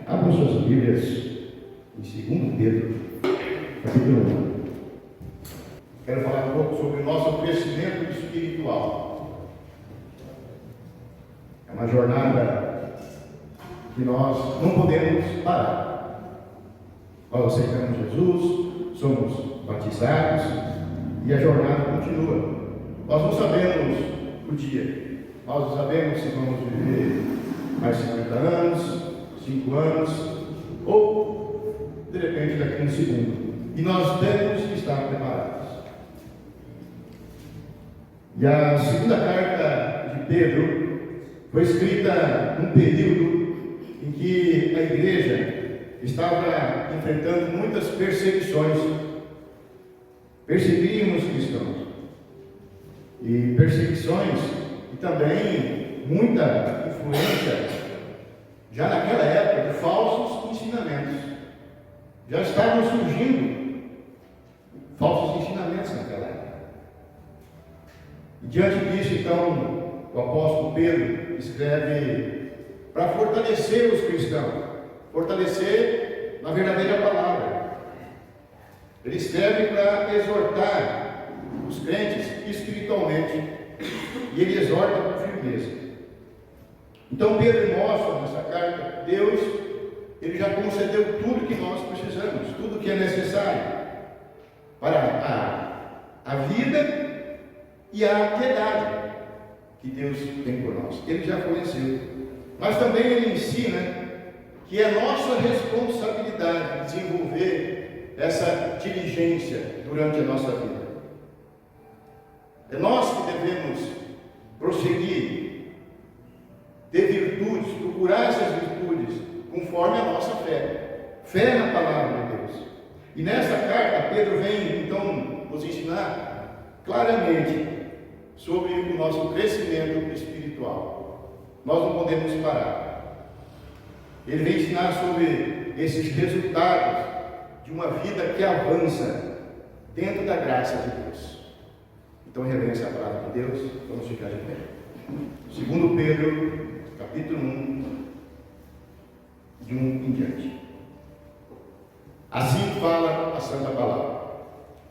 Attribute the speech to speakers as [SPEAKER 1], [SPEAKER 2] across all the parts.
[SPEAKER 1] Abram suas Bíblias em 2 Pedro, capítulo 1. Quero falar um pouco sobre o nosso crescimento espiritual. É uma jornada que nós não podemos parar. Nós aceitamos Jesus, somos batizados e a jornada continua. Nós não sabemos o dia, nós não sabemos se vamos viver mais 50 anos, 5 anos, ou de repente daqui a um segundo. E nós temos que estar preparados. E a segunda carta de Pedro foi escrita num período em que a igreja estava enfrentando muitas perseguições. Perseguiam os cristãos. E perseguições e também muita influência, já naquela época, de falsos ensinamentos. Já estavam surgindo falsos ensinamentos naquela época. E diante disso, então, o apóstolo Pedro escreve para fortalecer os cristãos, fortalecer na verdadeira palavra. Ele escreve para exortar os crentes espiritualmente, e ele exorta com firmeza. Então Pedro mostra nessa carta, Deus, ele já concedeu tudo que nós precisamos, tudo que é necessário para a vida e a piedade que Deus tem por nós. Ele já forneceu. Mas também ele ensina que é nossa responsabilidade desenvolver essa diligência durante a nossa vida. É nós que devemos prosseguir, ter virtudes, procurar essas virtudes conforme a nossa fé na palavra de Deus. E nessa carta Pedro vem então nos ensinar claramente sobre o nosso crescimento espiritual. Nós não podemos parar. Ele vem ensinar sobre esses resultados de uma vida que avança dentro da graça de Deus. Então, reverência à palavra de Deus, vamos ficar de pé. 2 Pedro, capítulo 1, de 1 em diante. Assim fala a santa palavra.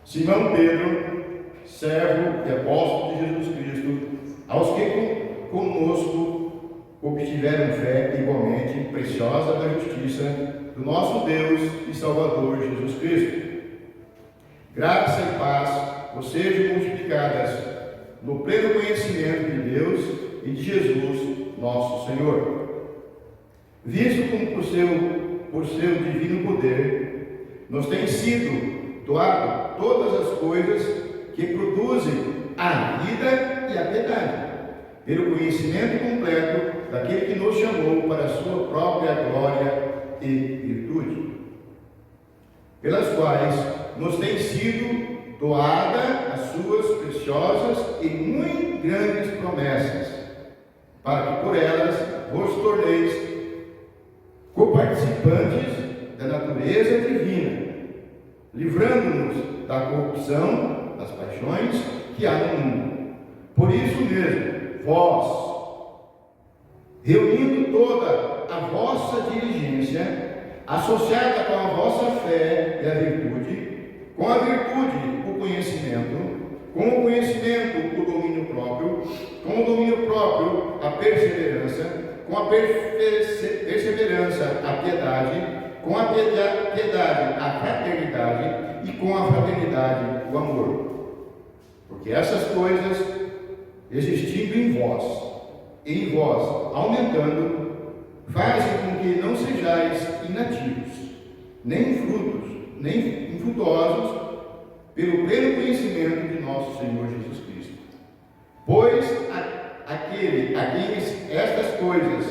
[SPEAKER 1] Simão Pedro, servo e apóstolo de Jesus Cristo, aos que conosco obtiveram fé igualmente preciosa da justiça do nosso Deus e Salvador Jesus Cristo. Graça e paz vos sejam multiplicadas no pleno conhecimento de Deus e de Jesus, nosso Senhor. Visto como por seu divino poder, nos tem sido doado todas as coisas que produzem a vida e a piedade, pelo conhecimento completo daquele que nos chamou para a sua própria glória e virtude, pelas quais nos tem sido doada as suas preciosas e muito grandes promessas, para que por elas vos torneis coparticipantes da natureza divina, livrando-nos da corrupção das paixões que há no mundo. Por isso mesmo, vós, reunindo toda a vossa diligência, associada com a vossa fé e a virtude, com a virtude o conhecimento, com o conhecimento o domínio próprio, com o domínio próprio a perseverança, com a perseverança a piedade, com a piedade a fraternidade e com a fraternidade o amor. Porque essas coisas, existindo em vós aumentando, fazem com que não sejais inativos, nem infrutuosos, pelo pleno conhecimento de nosso Senhor Jesus Cristo. Pois aquele a quem estas coisas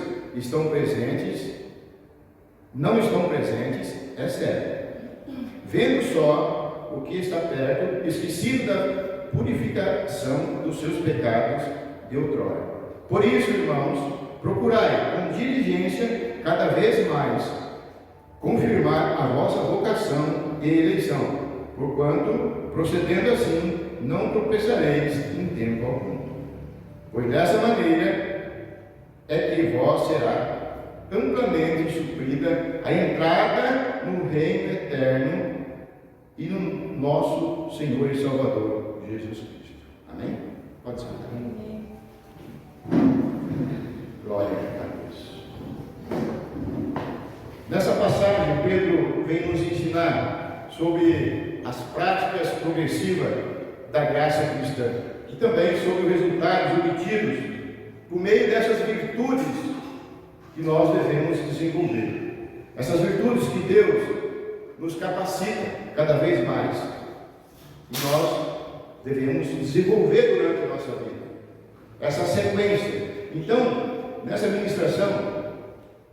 [SPEAKER 1] não estão presentes, é sério. Vendo só o que está perto, esquecido da purificação dos seus pecados de outrora. Por isso, irmãos, procurai com diligência cada vez mais confirmar a vossa vocação e eleição, porquanto, procedendo assim, não tropeçareis em tempo algum. Pois dessa maneira é que vós será amplamente suprida a entrada no reino eterno e no nosso Senhor e Salvador, Jesus Cristo. Amém? Pode ser. Amém. Glória a Deus. Nessa passagem, Pedro vem nos ensinar sobre as práticas progressivas da graça cristã e também sobre os resultados obtidos por meio dessas virtudes que nós devemos desenvolver. Essas virtudes que Deus nos capacita cada vez mais e nós devemos desenvolver durante a nossa vida. Essa sequência. Então, nessa ministração,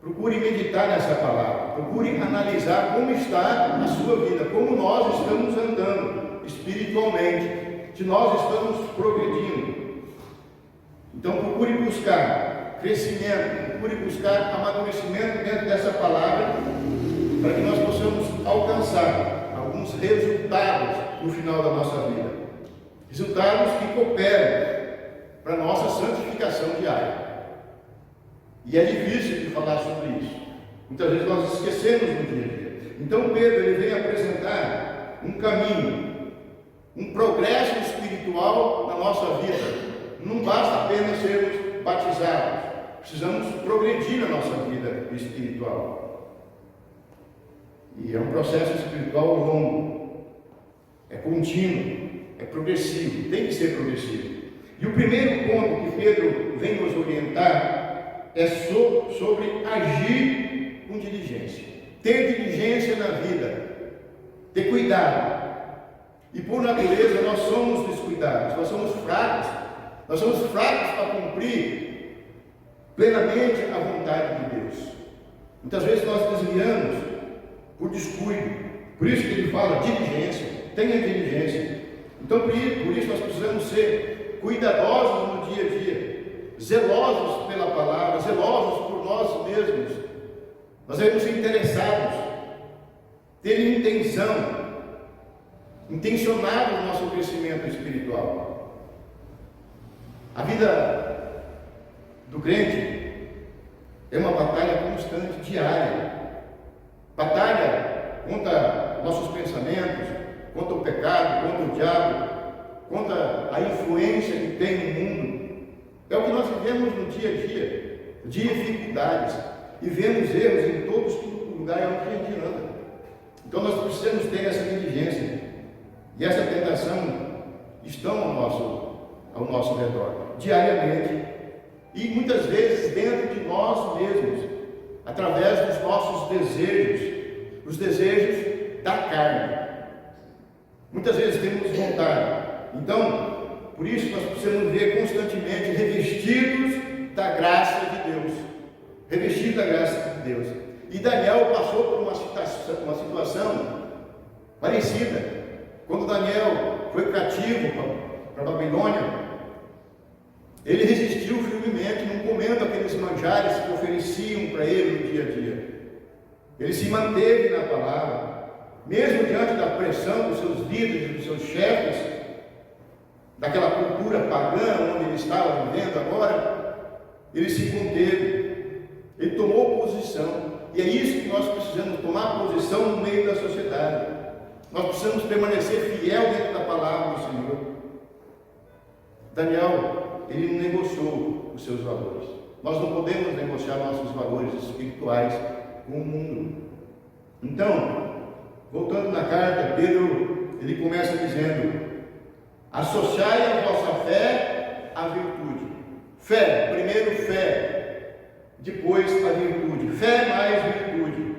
[SPEAKER 1] procure meditar nessa palavra, procure analisar como está a sua vida, como nós estamos andando espiritualmente, se nós estamos progredindo. Então procure buscar crescimento, procure buscar amadurecimento dentro dessa palavra, para que nós possamos alcançar alguns resultados no final da nossa vida. Resultados que cooperam para a nossa santificação diária. E é difícil de falar sobre isso. Muitas vezes nós esquecemos no dia a dia. Então Pedro ele vem apresentar um caminho, um progresso espiritual na nossa vida. Não basta apenas sermos batizados, precisamos progredir na nossa vida espiritual. E é um processo espiritual longo, é contínuo, é progressivo, tem que ser progressivo. E o primeiro ponto que Pedro vem nos orientar é sobre agir com diligência, ter diligência na vida, ter cuidado. E por natureza nós somos descuidados, nós somos fracos. Nós somos fracos para cumprir plenamente a vontade de Deus. Muitas vezes nós desviamos por descuido. Por isso que ele fala diligência, tenha diligência. Então por isso nós precisamos ser cuidadosos no dia a dia, zelosos pela palavra, zelosos por nós mesmos. Nós devemos ser interessados, ter intencionados no nosso crescimento espiritual. A vida do crente é uma batalha constante, diária. Batalha contra nossos pensamentos, contra o pecado, contra o diabo, contra a influência que tem no mundo. É o que nós vivemos no dia a dia, dificuldades, e vemos erros em todos os lugares onde a gente anda. Então nós precisamos ter essa diligência, e essa tentação estão ao nosso redor, diariamente, e muitas vezes dentro de nós mesmos, através dos nossos desejos, os desejos da carne. Muitas vezes temos vontade. Então, por isso nós precisamos ver constantemente revestidos da graça de Deus. Revestidos da graça de Deus. E Daniel passou por uma situação parecida. Quando Daniel foi cativo para a Babilônia, ele resistiu firmemente, não comendo aqueles manjares que ofereciam para ele no dia a dia. Ele se manteve na palavra, mesmo diante da pressão dos seus líderes, dos seus chefes, daquela cultura pagã onde ele estava vivendo agora. Ele se conteve, ele tomou posição, e é isso que nós precisamos, tomar posição no meio da sociedade. Nós precisamos permanecer fiel dentro da palavra do Senhor. Daniel, ele não negociou os seus valores. Nós não podemos negociar nossos valores espirituais com o mundo. Então, voltando na carta, Pedro, ele começa dizendo: associai a vossa fé à virtude. Fé, primeiro fé, depois a virtude. Fé mais virtude.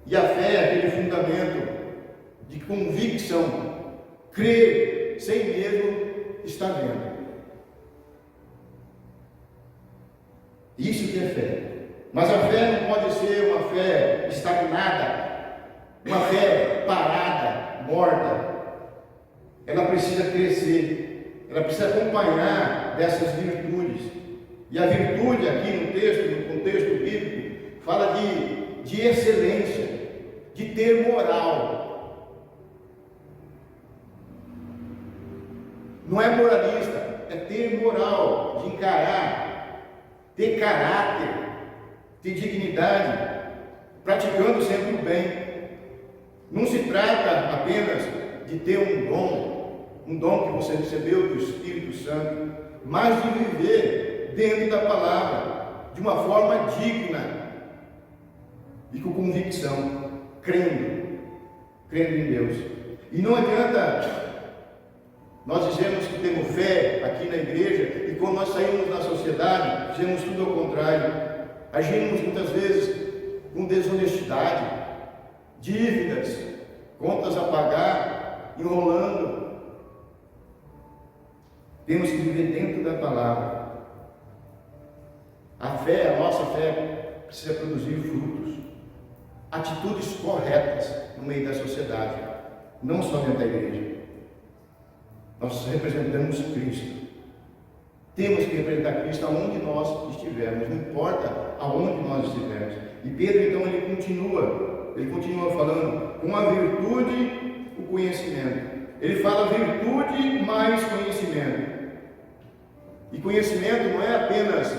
[SPEAKER 1] E a fé é aquele fundamento de convicção, crer sem mesmo estar vendo. Isso que é fé. Mas a fé não pode ser uma fé estagnada, uma fé parada, morta. Ela precisa crescer, ela precisa acompanhar dessas virtudes. E a virtude aqui no texto, no contexto bíblico, fala de excelência, de ter moral. Não é moralista, é ter moral, de encarar, ter caráter. ter dignidade, praticando sempre o bem. Não se trata apenas de ter um dom que você recebeu do Espírito Santo, mas de viver dentro da palavra, de uma forma digna e com convicção, crendo em Deus. E não adianta nós dizemos que temos fé aqui na igreja e quando nós saímos na sociedade, fizemos tudo ao contrário. Agimos muitas vezes com desonestidade, dívidas, contas a pagar, enrolando. Temos que viver dentro da palavra. A nossa fé, precisa produzir frutos, atitudes corretas no meio da sociedade, não só dentro da igreja. Nós representamos Cristo. Temos que representar Cristo aonde nós estivermos, não importa aonde nós estivermos. E Pedro, então, ele continua falando, com a virtude, o conhecimento. Ele fala virtude mais conhecimento. E conhecimento não é apenas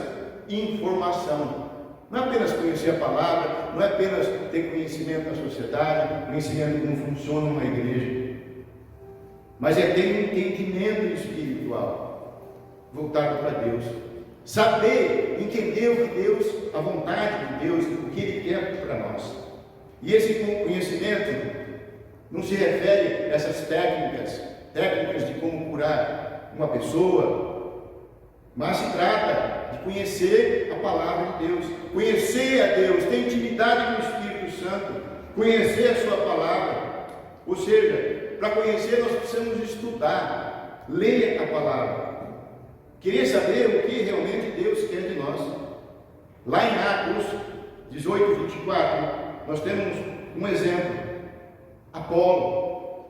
[SPEAKER 1] informação, não é apenas conhecer a palavra, não é apenas ter conhecimento da sociedade, conhecimento de como funciona uma igreja, mas é ter um entendimento espiritual, voltado para Deus. Saber, entender o que Deus, a vontade de Deus, o que Ele quer para nós. E esse conhecimento não se refere a essas técnicas de como curar uma pessoa, mas se trata de conhecer a palavra de Deus, conhecer a Deus, ter intimidade com o Espírito Santo, conhecer a sua palavra. Ou seja, para conhecer nós precisamos estudar, ler a palavra, querer saber o que realmente Deus quer de nós. Lá em Atos 18, 24, nós temos um exemplo. Apolo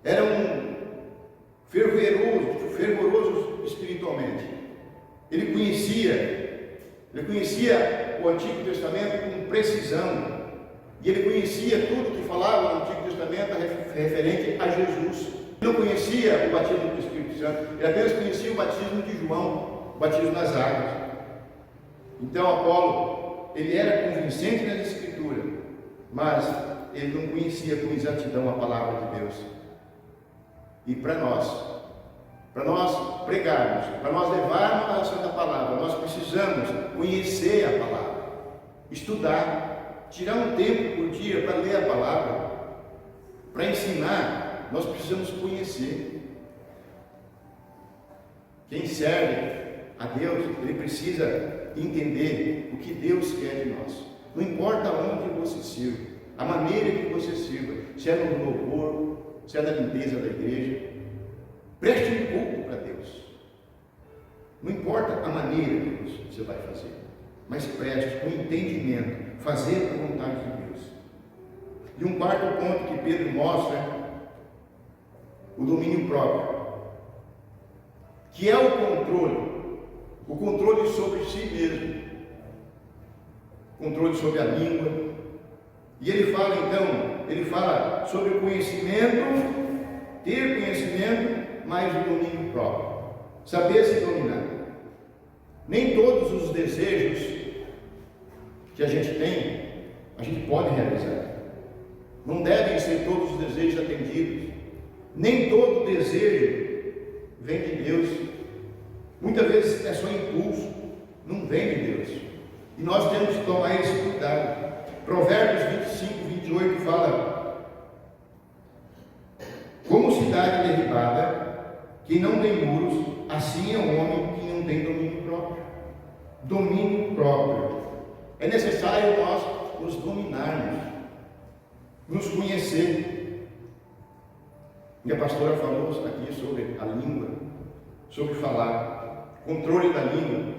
[SPEAKER 1] era um fervoroso espiritualmente. Ele conhecia o Antigo Testamento com precisão, e ele conhecia tudo que falava no Antigo Testamento referente a Jesus. Ele não conhecia o batismo do Espírito Santo, ele apenas conhecia o batismo de João, o batismo nas águas. Então Apolo, ele era convincente nas Escrituras, mas ele não conhecia com exatidão a palavra de Deus. E para nós pregarmos, para nós levarmos a Santa Palavra, nós precisamos conhecer a palavra, estudar, tirar um tempo por dia para ler a palavra, para ensinar. Nós precisamos conhecer. Quem serve a Deus, ele precisa entender o que Deus quer de nós. Não importa onde você sirva, a maneira que você sirva, se é no louvor, se é na limpeza da igreja, preste um culto para Deus. Não importa a maneira que você vai fazer, mas preste com entendimento, fazer a vontade de Deus. E um quarto ponto que Pedro mostra, o domínio próprio, que é o controle sobre si mesmo, controle sobre a língua. E ele fala sobre o conhecimento, ter conhecimento, mas o domínio próprio, saber se dominar. Nem todos os desejos que a gente tem, a gente pode realizar. Não devem ser todos os desejos atendidos. Nem todo desejo vem de Deus. Muitas vezes é só impulso, não vem de Deus. E nós temos que tomar esse cuidado. Provérbios 25, 28 fala: como cidade derribada, que não tem muros, assim é o homem que não tem domínio próprio. Domínio próprio. É necessário nós nos dominarmos, nos conhecer. E a pastora falou aqui sobre a língua, sobre falar, controle da língua,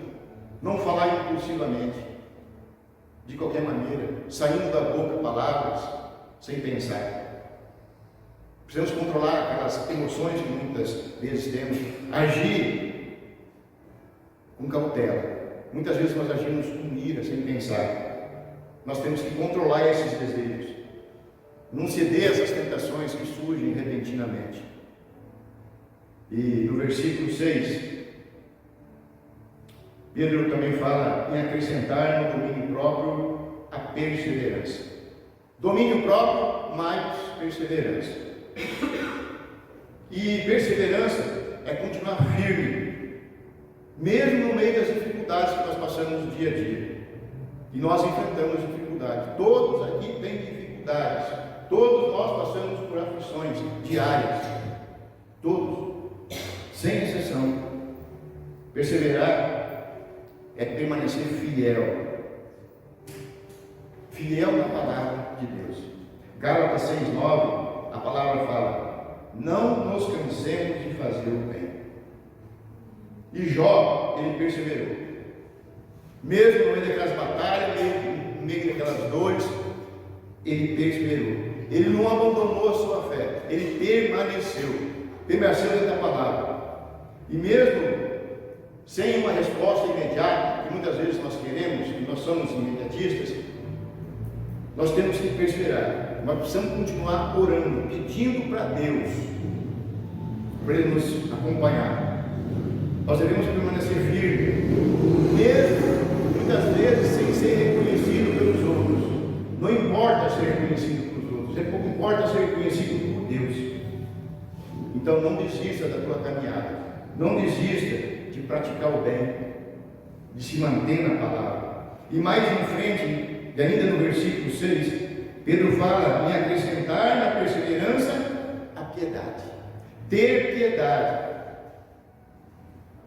[SPEAKER 1] não falar impulsivamente, de qualquer maneira, saindo da boca palavras sem pensar. Precisamos controlar aquelas emoções que muitas vezes temos, agir com cautela. Muitas vezes nós agimos com ira, sem pensar. Nós temos que controlar esses desejos, não ceder a essas tentações que surgem repentinamente. E no versículo 6, Pedro também fala em acrescentar no domínio próprio a perseverança. Domínio próprio mais perseverança. E perseverança é continuar firme, mesmo no meio das dificuldades que nós passamos no dia a dia. E nós enfrentamos dificuldades. Todos aqui têm dificuldades. Todos nós passamos por aflições diárias. Todos, sem exceção. Perseverar é permanecer fiel. Fiel na palavra de Deus. Gálatas 6:9, a palavra fala: não nos cansemos de fazer o bem. E Jó, ele perseverou. Mesmo no meio daquelas batalhas, no meio daquelas dores, ele perseverou. Ele não abandonou a sua fé, ele permaneceu dentro da palavra. E mesmo sem uma resposta imediata, que muitas vezes nós queremos, e nós somos imediatistas, nós temos que perseverar. Nós precisamos continuar orando, pedindo para Deus, para Ele nos acompanhar. Nós devemos permanecer firmes, mesmo muitas vezes sem ser reconhecido pelos outros. Não importa ser reconhecido pelos outros, importa ser reconhecido por Deus. Então não desista da tua caminhada, não desista de praticar o bem, de se manter na palavra. E mais em frente, e ainda no versículo 6, Pedro fala em acrescentar na perseverança a piedade. Ter piedade.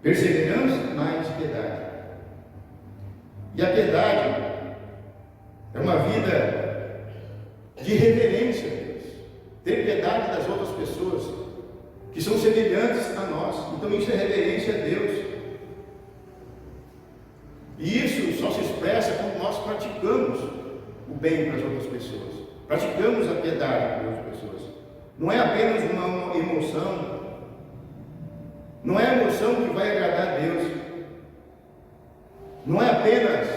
[SPEAKER 1] Perseverança mais piedade. E a piedade é uma vida de reverência a Deus. Ter piedade das outras pessoas que são semelhantes a nós. Então isso é reverência a Deus. E isso só se expressa quando nós praticamos o bem para as outras pessoas. Praticamos a piedade para as outras pessoas. Não é apenas uma emoção. Não é a emoção que vai agradar a Deus. Não é apenas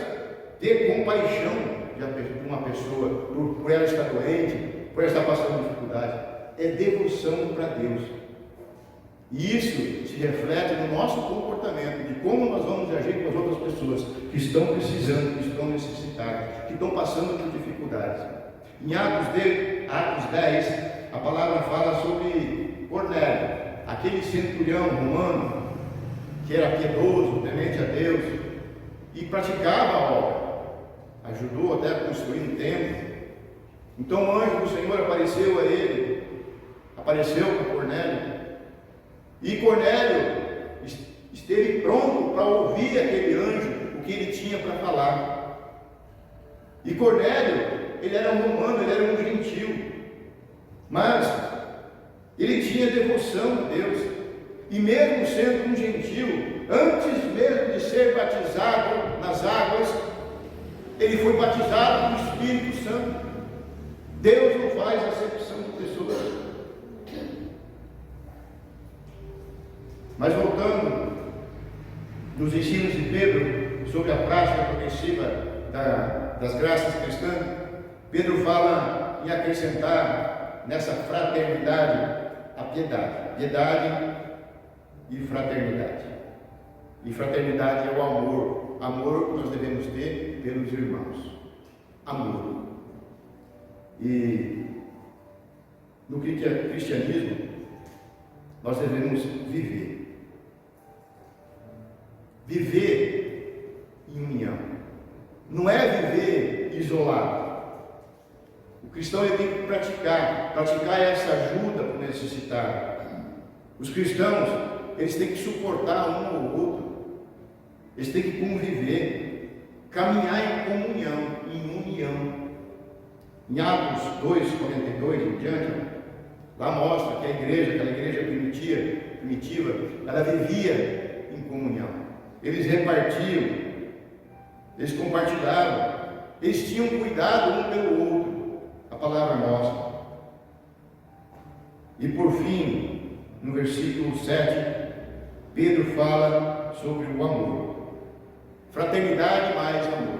[SPEAKER 1] ter compaixão de uma pessoa por ela estar doente, por ela estar passando dificuldade. É devoção para Deus. E isso se reflete no nosso comportamento, de como nós vamos agir com as outras pessoas que estão precisando, que estão necessitadas, que estão passando por dificuldades. Em Atos 10, a palavra fala sobre Cornélio, aquele centurião romano que era piedoso, temente a Deus e praticava a obra, ajudou até a construir um templo. Então o anjo do Senhor apareceu a ele, apareceu para Cornélio. E Cornélio esteve pronto para ouvir aquele anjo, o que ele tinha para falar. E Cornélio, ele era um romano, ele era um gentil, mas ele tinha devoção a Deus. E mesmo sendo um gentil, antes mesmo de ser batizado nas águas, ele foi batizado no Espírito Santo. Deus não faz acepção de pessoas. Mas voltando nos ensinos de Pedro sobre a prática progressiva das graças cristãs, Pedro fala em acrescentar nessa fraternidade a piedade. Piedade e fraternidade. E fraternidade é o amor. Amor que nós devemos ter pelos irmãos. Amor. E no cristianismo nós devemos viver. Viver em união. Não é viver isolado. O cristão ele tem que praticar essa ajuda para o necessitado. Os cristãos, eles têm que suportar um ao outro. Eles têm que conviver, caminhar em comunhão, em união. Em Atos 2:42 em diante, lá mostra que aquela igreja primitiva, ela vivia em comunhão. Eles repartiam, eles compartilhavam, eles tinham cuidado um pelo outro. A palavra mostra. E por fim, no versículo 7, Pedro fala sobre o amor. Fraternidade mais amor.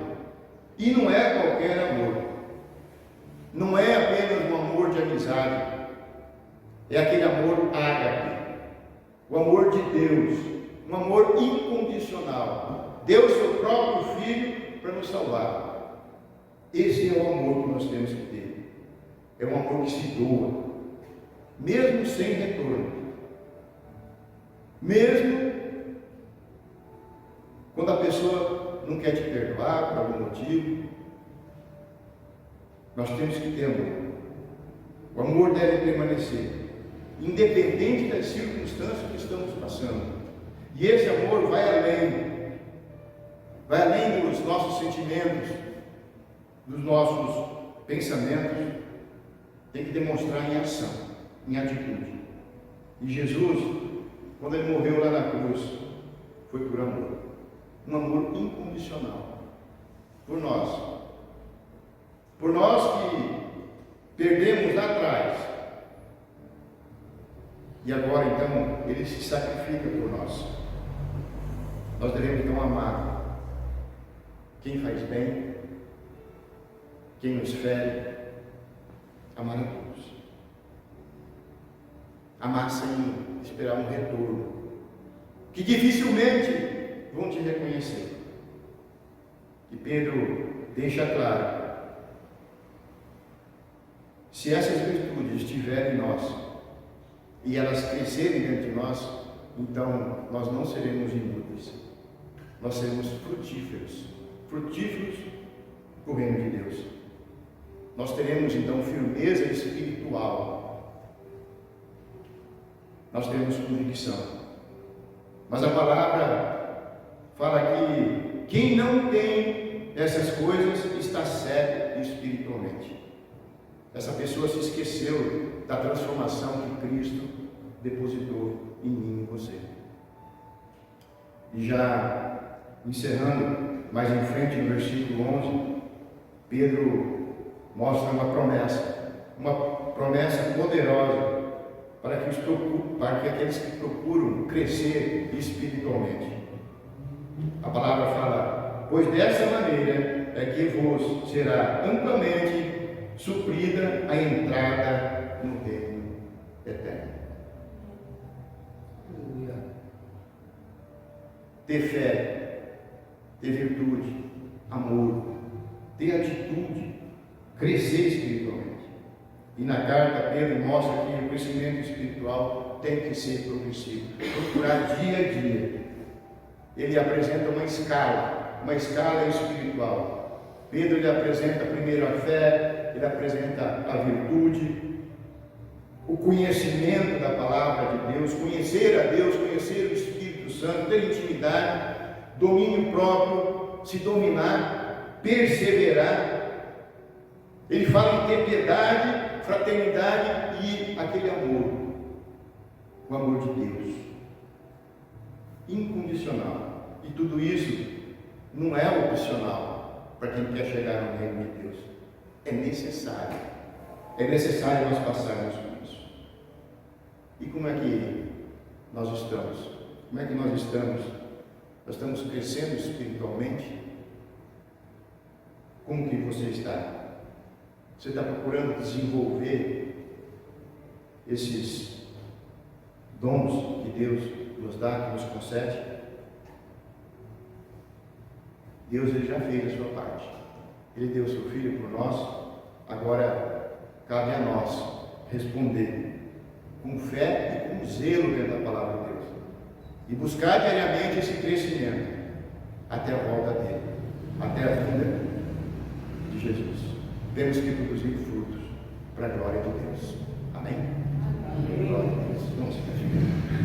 [SPEAKER 1] E não é qualquer amor. Não é apenas um amor de amizade. É aquele amor ágape. O amor de Deus. Um amor incondicional. deu o seu próprio Filho para nos salvar. Esse é o amor que nós temos que ter. É um amor que se doa, mesmo sem retorno. Mesmo quando a pessoa não quer te perdoar por algum motivo, nós temos que ter amor. O amor deve permanecer, independente das circunstâncias que estamos passando. E esse amor vai além dos nossos sentimentos, dos nossos pensamentos. Tem que demonstrar em ação, em atitude. E Jesus, quando ele morreu lá na cruz, foi por amor. Um amor incondicional. Por nós. Por nós que perdemos lá atrás. E agora então, ele se sacrifica por nós. Nós devemos então amar quem faz bem, quem nos fere, amar a todos. Amar sem esperar um retorno, que dificilmente vão te reconhecer. E Pedro deixa claro: se essas virtudes estiverem em nós e elas crescerem dentro de nós, então nós não seremos inúteis, nós seremos frutíferos para o reino de Deus. Nós teremos então firmeza espiritual, nós teremos convicção. Mas a palavra fala que quem não tem essas coisas está cego espiritualmente. Essa pessoa se esqueceu da transformação que Cristo depositou em mim e em você. E já encerrando mais em frente, no versículo 11, Pedro mostra uma promessa poderosa para que aqueles que procuram crescer espiritualmente. A palavra fala: pois dessa maneira é que vos será amplamente suprida a entrada no reino eterno. Ter fé, ter virtude, amor, ter atitude, crescer espiritualmente. E na carta Pedro mostra que o crescimento espiritual tem que ser progressivo, procurar dia a dia. Ele apresenta uma escala espiritual. Pedro ele apresenta primeiro a fé, ele apresenta a virtude, o conhecimento da palavra de Deus, conhecer a Deus, conhecer o Espírito Santo, ter intimidade, domínio próprio, se dominar, perseverar. Ele fala em ter piedade, fraternidade e aquele amor, o amor de Deus, incondicional. E tudo isso não é opcional para quem quer chegar no reino de Deus. É necessário nós passarmos por isso. E como é que nós estamos? Como é que nós estamos? Nós estamos crescendo espiritualmente? Como que você está? Você está procurando desenvolver esses dons que Deus nos dá, que nos concede? Deus ele já fez a sua parte. Ele deu o seu Filho por nós. Agora cabe a nós responder com fé e com zelo dentro da palavra de Deus e buscar diariamente esse crescimento até a volta dele, até a vinda de Jesus. Temos que produzir frutos para a glória de